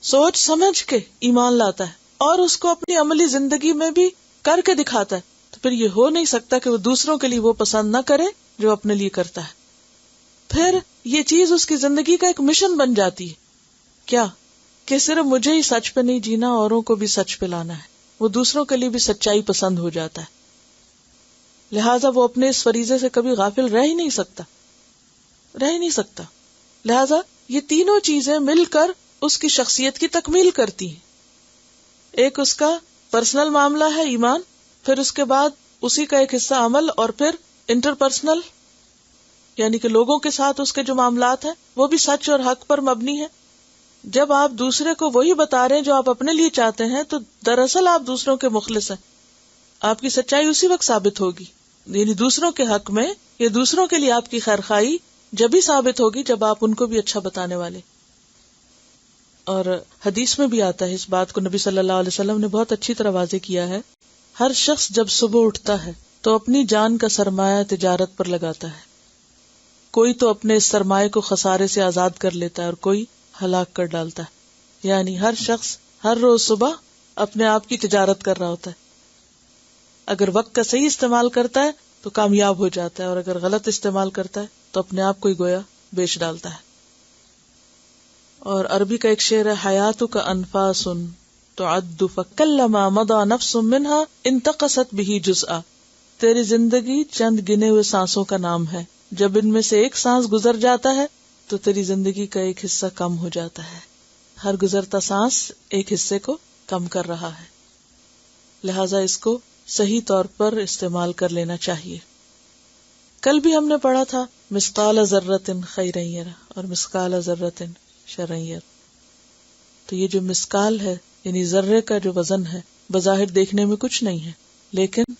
سوچ سمجھ کے ایمان لاتا ہے اور اس کو اپنی عملی زندگی میں بھی کر کے دکھاتا ہے تو پھر یہ ہو نہیں سکتا کہ وہ دوسروں کے لیے وہ پسند نہ کرے جو اپنے لیے کرتا ہے۔ پھر یہ چیز اس کی زندگی کا ایک مشن بن جاتی ہے، کیا کہ صرف مجھے ہی سچ پہ نہیں جینا، اوروں کو بھی سچ پہ لانا ہے۔ وہ دوسروں کے لیے بھی سچائی پسند ہو جاتا ہے، لہٰذا وہ اپنے اس فریضے سے کبھی غافل رہ ہی نہیں سکتا۔ لہٰذا یہ تینوں چیزیں مل کر اس کی شخصیت کی تکمیل کرتی ہیں۔ ایک اس کا پرسنل معاملہ ہے ایمان، پھر اس کے بعد اسی کا ایک حصہ عمل، اور پھر انٹر پرسنل یعنی کہ لوگوں کے ساتھ اس کے جو معاملات ہیں وہ بھی سچ اور حق پر مبنی ہے۔ جب آپ دوسرے کو وہی بتا رہے ہیں جو آپ اپنے لیے چاہتے ہیں تو دراصل آپ دوسروں کے مخلص ہیں، آپ کی سچائی اسی وقت ثابت ہوگی، یعنی دوسروں کے حق میں یا دوسروں کے لیے آپ کی خیرخواہی جب ہی ثابت ہوگی جب آپ ان کو بھی اچھا بتانے والے۔ اور حدیث میں بھی آتا ہے اس بات کو، نبی صلی اللہ علیہ وسلم نے بہت اچھی طرح واضح کیا ہے، ہر شخص جب صبح اٹھتا ہے تو اپنی جان کا سرمایہ تجارت پر لگاتا ہے، کوئی تو اپنے اس سرمایہ کو خسارے سے آزاد کر لیتا ہے اور کوئی ہلاک کر ڈالتا ہے، یعنی ہر شخص ہر روز صبح اپنے آپ کی تجارت کر رہا ہوتا ہے۔ اگر وقت کا صحیح استعمال کرتا ہے تو کامیاب ہو جاتا ہے، اور اگر غلط استعمال کرتا ہے تو اپنے آپ کو ہی گویا بیچ ڈالتا ہے۔ اور عربی کا ایک شعر ہے، حیاتک انفاس تعد فکلما مضى نفس منها انتقصت به جزءا، تیری زندگی چند گنے ہوئے سانسوں کا نام ہے، جب ان میں سے ایک سانس گزر جاتا ہے تو تیری زندگی کا ایک حصہ کم ہو جاتا ہے۔ ہر گزرتا سانس ایک حصے کو کم کر رہا ہے، لہذا اس کو صحیح طور پر استعمال کر لینا چاہیے۔ کل بھی ہم نے پڑھا تھا مثقال ذرۃ خیرا یرا اور مثقال ذرۃ شرا یرا۔ تو یہ جو مثقال ہے یعنی ذرے کا جو وزن ہے، بظاہر دیکھنے میں کچھ نہیں ہے، لیکن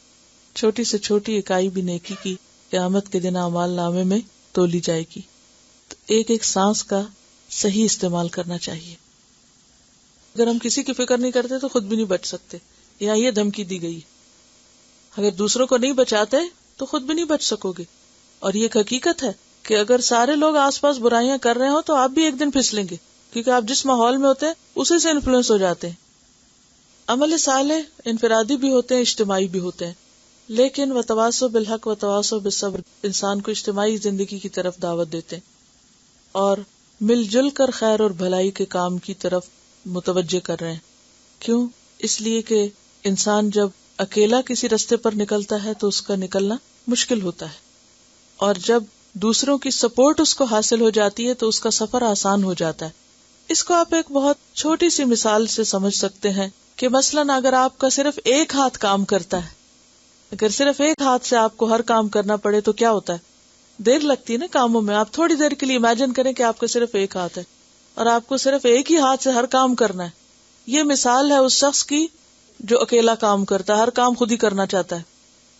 چھوٹی سے چھوٹی اکائی بھی نیکی کی قیامت کے دن اعمال نامے میں تولی جائے گی۔ تو ایک ایک سانس کا صحیح استعمال کرنا چاہیے۔ اگر ہم کسی کی فکر نہیں کرتے تو خود بھی نہیں بچ سکتے، یہاں یہ دھمکی دی گئی، اگر دوسروں کو نہیں بچاتے تو خود بھی نہیں بچ سکو گے۔ اور یہ ایک حقیقت ہے کہ اگر سارے لوگ آس پاس برائیاں کر رہے ہوں تو آپ بھی ایک دن پھسلیں گے، کیونکہ آپ جس ماحول میں ہوتے ہیں اسی سے انفلوئنس ہو جاتے ہیں۔ عمل صالح انفرادی بھی ہوتے ہیں، اجتماعی بھی ہوتے ہیں، لیکن وتواصوا بالحق وتواصوا بالصبر انسان کو اجتماعی زندگی کی طرف دعوت دیتے ہیں اور مل جل کر خیر اور بھلائی کے کام کی طرف متوجہ کر رہے ہیں۔ کیوں؟ اس لیے کہ انسان جب اکیلا کسی راستے پر نکلتا ہے تو اس کا نکلنا مشکل ہوتا ہے، اور جب دوسروں کی سپورٹ اس کو حاصل ہو جاتی ہے تو اس کا سفر آسان ہو جاتا ہے۔ اس کو آپ ایک بہت چھوٹی سی مثال سے سمجھ سکتے ہیں کہ مثلاً اگر آپ کا صرف ایک ہاتھ کام کرتا ہے، اگر صرف ایک ہاتھ سے آپ کو ہر کام کرنا پڑے تو کیا ہوتا ہے؟ دیر لگتی ہے نا کاموں میں۔ آپ تھوڑی دیر کے لیے امیجن کریں کہ آپ کا صرف ایک ہاتھ ہے اور آپ کو صرف ایک ہی ہاتھ سے ہر کام کرنا ہے۔ یہ مثال ہے اس شخص کی جو اکیلا کام کرتا ہے، ہر کام خود ہی کرنا چاہتا ہے،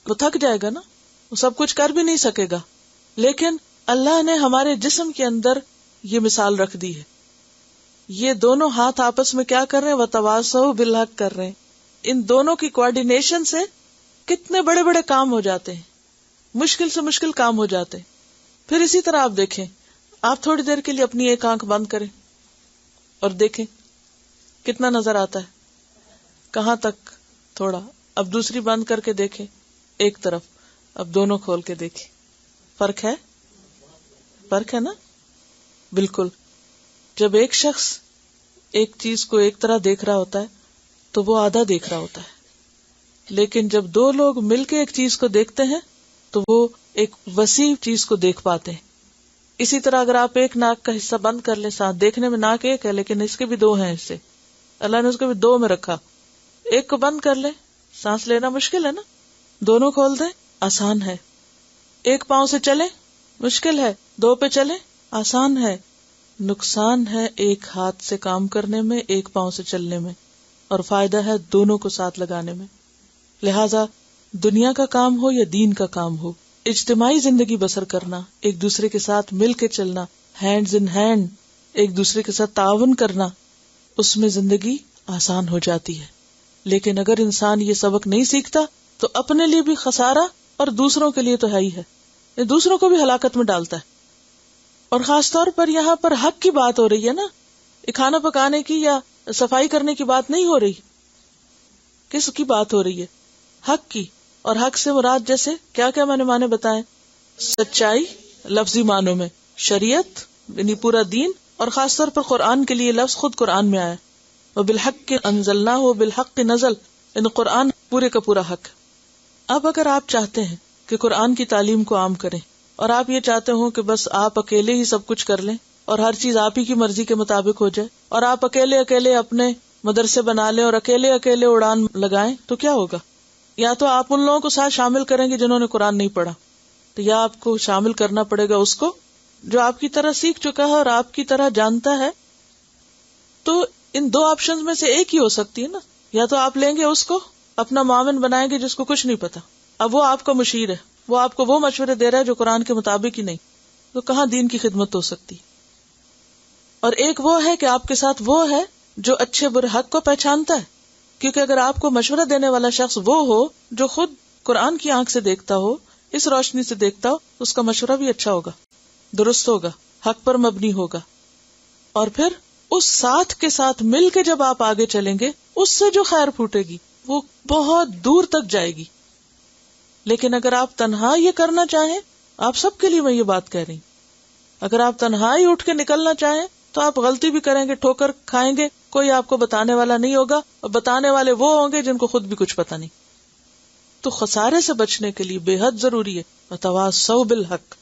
وہ تھک جائے گا نا، وہ سب کچھ کر بھی نہیں سکے گا۔ لیکن اللہ نے ہمارے جسم کے اندر یہ مثال رکھ دی ہے، یہ دونوں ہاتھ آپس میں کیا کر رہے ہیں؟ وتواصوا بالحق کر رہے ہیں۔ ان دونوں کی کوآرڈینیشن سے کتنے بڑے بڑے کام ہو جاتے ہیں، مشکل سے مشکل کام ہو جاتے ہیں۔ پھر اسی طرح آپ دیکھیں، آپ تھوڑی دیر کے لیے اپنی ایک آنکھ بند کریں اور دیکھیں کتنا نظر آتا ہے، کہاں تک، تھوڑا۔ اب دوسری بند کر کے دیکھیں ایک طرف، اب دونوں کھول کے دیکھیں، فرق ہے؟ فرق ہے نا؟ بالکل۔ جب ایک شخص ایک چیز کو ایک طرح دیکھ رہا ہوتا ہے تو وہ آدھا دیکھ رہا ہوتا ہے، لیکن جب دو لوگ مل کے ایک چیز کو دیکھتے ہیں تو وہ ایک وسیع چیز کو دیکھ پاتے ہیں۔ اسی طرح اگر آپ ایک ناک کا حصہ بند کر لیں، ساتھ دیکھنے میں ناک ایک ہے لیکن اس کے بھی دو ہیں حصے، اللہ نے اس کو بھی دو میں رکھا، ایک کو بند کر لیں، سانس لینا مشکل ہے نا، دونوں کھول دیں، آسان ہے۔ ایک پاؤں سے چلیں، مشکل ہے، دو پہ چلیں، آسان ہے۔ نقصان ہے ایک ہاتھ سے کام کرنے میں، ایک پاؤں سے چلنے میں، اور فائدہ ہے دونوں کو ساتھ لگانے میں۔ لہذا دنیا کا کام ہو یا دین کا کام ہو، اجتماعی زندگی بسر کرنا، ایک دوسرے کے ساتھ مل کے چلنا، ہینڈز ان ہینڈ، ایک دوسرے کے ساتھ تعاون کرنا، اس میں زندگی آسان ہو جاتی ہے۔ لیکن اگر انسان یہ سبق نہیں سیکھتا تو اپنے لیے بھی خسارہ اور دوسروں کے لیے تو ہے ہی ہے، یہ دوسروں کو بھی ہلاکت میں ڈالتا ہے۔ اور خاص طور پر یہاں پر حق کی بات ہو رہی ہے نا، کھانا پکانے کی یا صفائی کرنے کی بات نہیں ہو رہی۔ کس کی بات ہو رہی ہے؟ حق کی۔ اور حق سے مراد جیسے کیا کیا میں نے معنی بتائے؟ سچائی لفظی معنوں میں، شریعت یعنی پورا دین، اور خاص طور پر قرآن کے لیے لفظ خود قرآن میں آیا، وَبِالْحَقِّ أَنزَلْنَاهُ وَبِالْحَقِّ نَزَلَ، یعنی قرآن پورے کا پورا حق۔ اب اگر آپ چاہتے ہیں کہ قرآن کی تعلیم کو عام کریں، اور آپ یہ چاہتے ہو کہ بس آپ اکیلے ہی سب کچھ کر لیں اور ہر چیز آپ ہی کی مرضی کے مطابق ہو جائے، اور آپ اکیلے اکیلے اپنے مدرسے بنا لیں اور اکیلے اکیلے اڑان لگائیں، تو کیا ہوگا؟ یا تو آپ ان لوگوں کو ساتھ شامل کریں گے جنہوں نے قرآن نہیں پڑھا، تو یا آپ کو شامل کرنا پڑے گا اس کو جو آپ کی طرح سیکھ چکا ہے اور آپ کی طرح جانتا ہے۔ تو ان دو آپشنز میں سے ایک ہی ہو سکتی ہے نا، یا تو آپ لیں گے اس کو اپنا معاون بنائیں گے جس کو کچھ نہیں پتا، اب وہ آپ کا مشیر ہے، وہ آپ کو وہ مشورے دے رہا ہے جو قرآن کے مطابق ہی نہیں، تو کہاں دین کی خدمت ہو سکتی۔ اور ایک وہ ہے کہ آپ کے ساتھ وہ ہے جو اچھے برے حق کو پہچانتا ہے، کیونکہ اگر آپ کو مشورہ دینے والا شخص وہ ہو جو خود قرآن کی آنکھ سے دیکھتا ہو، اس روشنی سے دیکھتا ہو، اس کا مشورہ بھی اچھا ہوگا، درست ہوگا، حق پر مبنی ہوگا۔ اور پھر اس ساتھ کے ساتھ مل کے جب آپ آگے چلیں گے، اس سے جو خیر پھوٹے گی وہ بہت دور تک جائے گی، لیکن اگر آپ تنہا یہ کرنا چاہیں، آپ سب کے لیے میں یہ بات کہہ رہی ہوں، اگر آپ تنہا ہی اٹھ کے نکلنا چاہیں تو آپ غلطی بھی کریں گے، ٹھوکر کھائیں گے، کوئی آپ کو بتانے والا نہیں ہوگا، اور بتانے والے وہ ہوں گے جن کو خود بھی کچھ پتا نہیں. تو خسارے سے بچنے کے لیے بے حد ضروری ہے وتواصوا بالحق،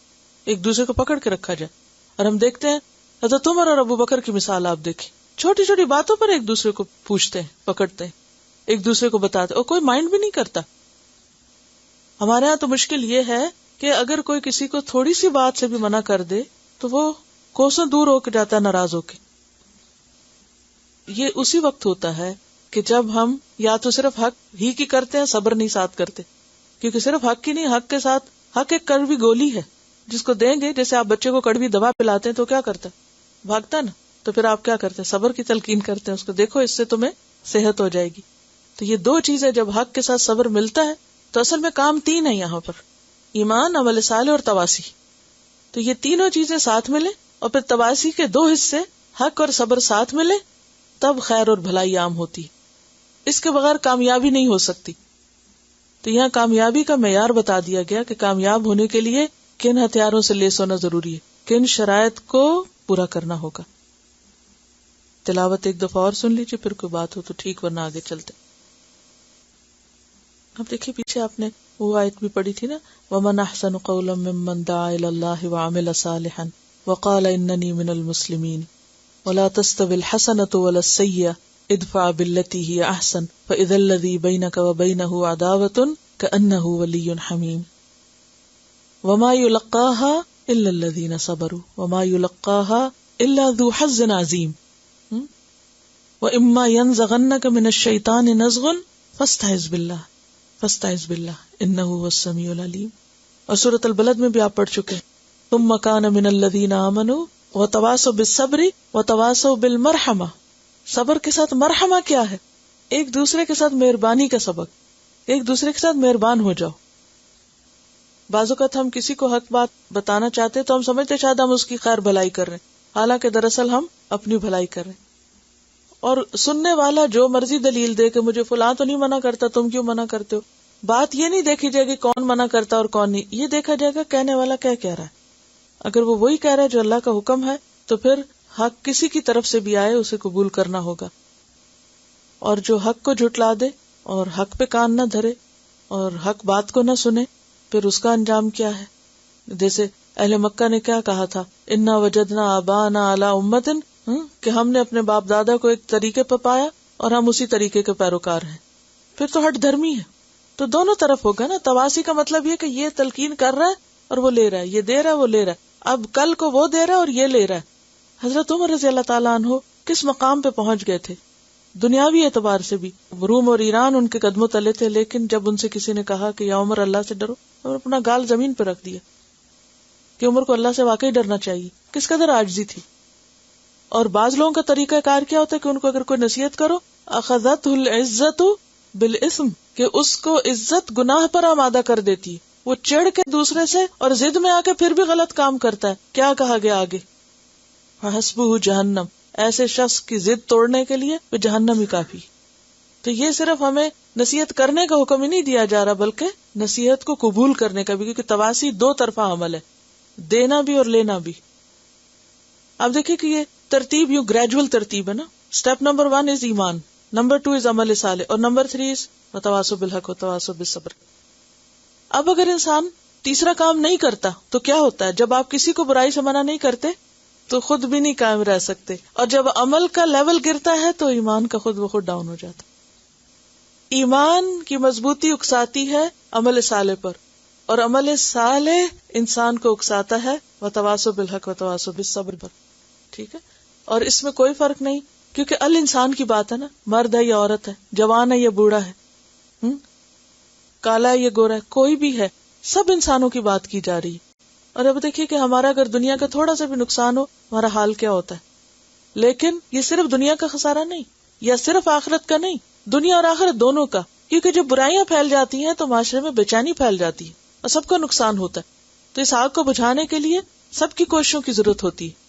ایک دوسرے کو پکڑ کے رکھا جائے. اور ہم دیکھتے ہیں حضرت عمر اور ابو بکر کی مثال آپ دیکھیں، چھوٹی چھوٹی باتوں پر ایک دوسرے کو پوچھتے ہیں، پکڑتے ہیں، ایک دوسرے کو بتاتے، اور کوئی مائنڈ بھی نہیں کرتا. ہمارے ہاں تو مشکل یہ ہے کہ اگر کوئی کسی کو تھوڑی سی بات سے بھی منع کر دے تو وہ کوسوں دور ہو کے جاتا ہے ناراض ہو کے. یہ اسی وقت ہوتا ہے کہ جب ہم یا تو صرف حق ہی کی کرتے ہیں، صبر نہیں ساتھ کرتے، کیونکہ صرف حق ہی نہیں، حق کے ساتھ حق ایک کڑوی گولی ہے جس کو دیں گے. جیسے آپ بچے کو کڑوی دوا پلاتے ہیں تو کیا کرتا ہے؟ بھاگتا نا. تو پھر آپ کیا کرتے ہیں؟ صبر کی تلقین کرتے ہیں اس کو، دیکھو اس سے تمہیں صحت ہو جائے گی. تو یہ دو چیزیں جب حق کے ساتھ صبر ملتا ہے تو اصل میں کام تین ہے یہاں پر، ایمان، عمل صالح اور تواسی. تو یہ تینوں چیزیں ساتھ ملے اور پھر تواسی کے دو حصے حق اور صبر ساتھ ملے تب خیر اور بھلائی عام ہوتی. اس کے بغیر کامیابی نہیں ہو سکتی. تو یہاں کامیابی کا معیار بتا دیا گیا کہ کامیاب ہونے کے لیے کن ہتھیاروں سے لیس ہونا ضروری ہے، کن شرائط کو پورا کرنا ہوگا. تلاوت ایک دفعہ اور سن لیجیے، پھر کوئی بات ہو تو ٹھیک، ورنہ آگے چلتے. اب دیکھیے پیچھے آپ نے وہ آیت بھی پڑھی تھی نا، وَمَنْ أَحْسَنُ قَوْلًا مِّمَّنْ دَعَا إِلَى اللَّهِ وَعَمِلَ صَالِحًا وَقَالَ إِنَّنِي مِنَ الْمُسْلِمِينَ وَلَا تَسْتَوِي الْحَسَنَةُ وَلَا السَّيِّئَةُ ادْفَعْ بِالَّتِي هِيَ أَحْسَنُ فَإِذَا الَّذِي بَيْنَكَ وَبَيْنَهُ عَدَاوَةٌ كَأَنَّهُ وَلِيٌّ حَمِيمٌ وَمَا يُلَقَّاهَا إِلَّا الَّذِينَ صَبَرُوا وَمَا يُلَقَّاهَا إِلَّا ذُو حَظٍّ عَظِيمٍ وَإِمَّا يَنزَغَنَّكَ مِنَ الشَّيْطَانِ نَزْغٌ فَاسْتَعِذْ بِاللَّهِ انه هو السمیع العلیم. اور سورۃ البلد میں بھی آپ پڑھ چکے ہیں، ثم كان من الذين آمنوا وتواصوا بالصبر وتواصوا بالمرحمہ. صبر کے ساتھ مرحمہ کیا ہے؟ ایک دوسرے کے ساتھ مہربانی کا سبق، ایک دوسرے کے ساتھ مہربان ہو جاؤ. بعض اوقات ہم کسی کو حق بات بتانا چاہتے تو ہم سمجھتے شاید ہم اس کی خیر بھلائی کر رہے ہیں، حالانکہ دراصل ہم اپنی بھلائی کر رہے ہیں. اور سننے والا جو مرضی دلیل دے کہ مجھے فلاں تو نہیں منع کرتا، تم کیوں منع کرتے ہو، بات یہ نہیں دیکھی جائے گی کون منع کرتا اور کون نہیں، یہ دیکھا جائے گا کہنے والا کیا کہہ رہا ہے. اگر وہ وہی کہہ رہا ہے جو اللہ کا حکم ہے تو پھر حق کسی کی طرف سے بھی آئے اسے قبول کرنا ہوگا. اور جو حق کو جھٹلا دے اور حق پہ کان نہ دھرے اور حق بات کو نہ سنے، پھر اس کا انجام کیا ہے؟ جیسے اہل مکہ نے کیا کہا تھا، انا وجدنا آباءنا علی امۃ، کہ ہم نے اپنے باپ دادا کو ایک طریقے پہ پایا اور ہم اسی طریقے کے پیروکار ہیں. پھر تو ہٹ دھرمی ہے. تو دونوں طرف ہوگا نا. تواسی کا مطلب یہ کہ یہ تلقین کر رہا ہے اور وہ لے رہا ہے، یہ دے رہا ہے وہ لے رہا ہے. اب کل کو وہ دے رہا ہے اور یہ لے رہا ہے. حضرت عمر رضی اللہ تعالیٰ عنہ کس مقام پہ پہنچ گئے تھے دنیاوی اعتبار سے بھی. روم اور ایران ان کے قدموں تلے تھے، لیکن جب ان سے کسی نے کہا کہ یا عمر اللہ سے ڈرو، اور اپنا گال زمین پہ رکھ دیا کہ عمر کو اللہ سے واقعی ڈرنا چاہیے. کس قدر عاجزی تھی. اور بعض لوگوں کا طریقہ کار کیا ہوتا ہے کہ ان کو اگر کوئی نصیحت کرو، اخذتہ العزت بالاسم، کہ اس کو عزت گناہ پر آمادہ کر دیتی، وہ چڑھ کے دوسرے سے اور ضد میں آ کے پھر بھی غلط کام کرتا ہے. کیا کہا گیا آگے، حسبہ جہنم، ایسے شخص کی ضد توڑنے کے لیے وہ جہنم ہی کافی. تو یہ صرف ہمیں نصیحت کرنے کا حکم ہی نہیں دیا جا رہا بلکہ نصیحت کو قبول کرنے کا بھی، کیونکہ تواسی دو طرفہ عمل ہے، دینا بھی اور لینا بھی. اب دیکھیں کہ یہ ترتیب یوں گریجول ترتیب ہے نا. اسٹیپ نمبر 1 از ایمان، نمبر 2 از عمل صالح، اور نمبر 3 از وتواصوا بالحق وتواصوا بالصبر. اب اگر انسان تیسرا کام نہیں کرتا تو کیا ہوتا ہے؟ جب آپ کسی کو برائی سے منع نہیں کرتے تو خود بھی نہیں قائم رہ سکتے، اور جب عمل کا لیول گرتا ہے تو ایمان کا خود بخود ڈاؤن ہو جاتا. ایمان کی مضبوطی اکساتی ہے عمل صالح پر، اور عمل صالح انسان کو اکساتا ہے وتواصوا بالحق وتواصوا بالصبر پر. ٹھیک ہے. اور اس میں کوئی فرق نہیں، کیونکہ الانسان کی بات ہے نا، مرد ہے یا عورت ہے، جوان ہے یا بوڑھا ہے، کالا ہے یا گورا ہے، کوئی بھی ہے، سب انسانوں کی بات کی جا رہی ہے. اور اب دیکھیے کہ ہمارا اگر دنیا کا تھوڑا سا بھی نقصان ہو ہمارا حال کیا ہوتا ہے. لیکن یہ صرف دنیا کا خسارہ نہیں، یا صرف آخرت کا نہیں، دنیا اور آخرت دونوں کا. کیونکہ جب برائیاں پھیل جاتی ہیں تو معاشرے میں بے چینی پھیل جاتی ہے اور سب کا نقصان ہوتا ہے. تو اس آگ کو بجھانے کے لیے سب کی کوششوں کی ضرورت ہوتی ہے.